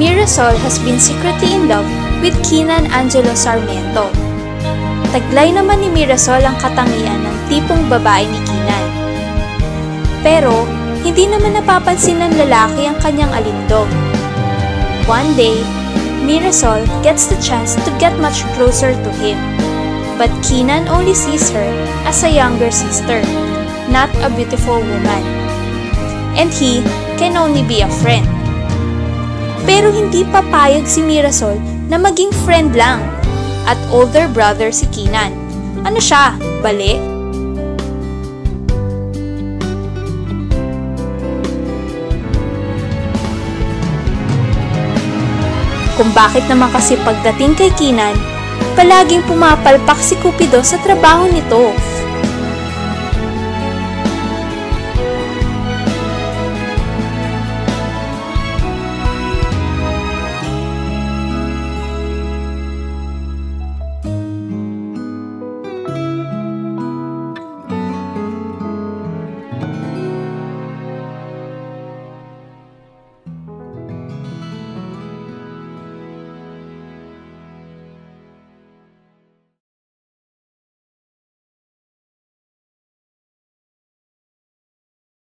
Mirasol has been secretly in love with Keenan Angelo Sarmiento. Taglay naman ni Mirasol ang katangian ng tipong babae ni Keenan. Pero, hindi naman napapansin ng lalaki ang kanyang alindog. One day, Mirasol gets the chance to get much closer to him. But Keenan only sees her as a younger sister, not a beautiful woman. And he can only be a friend. Pero hindi papayag si Mirasol na maging friend lang at older brother si Keenan. Ano siya? Bali? Kung bakit naman kasi pagdating kay Keenan, palaging pumapalpak si Cupido sa trabaho nito.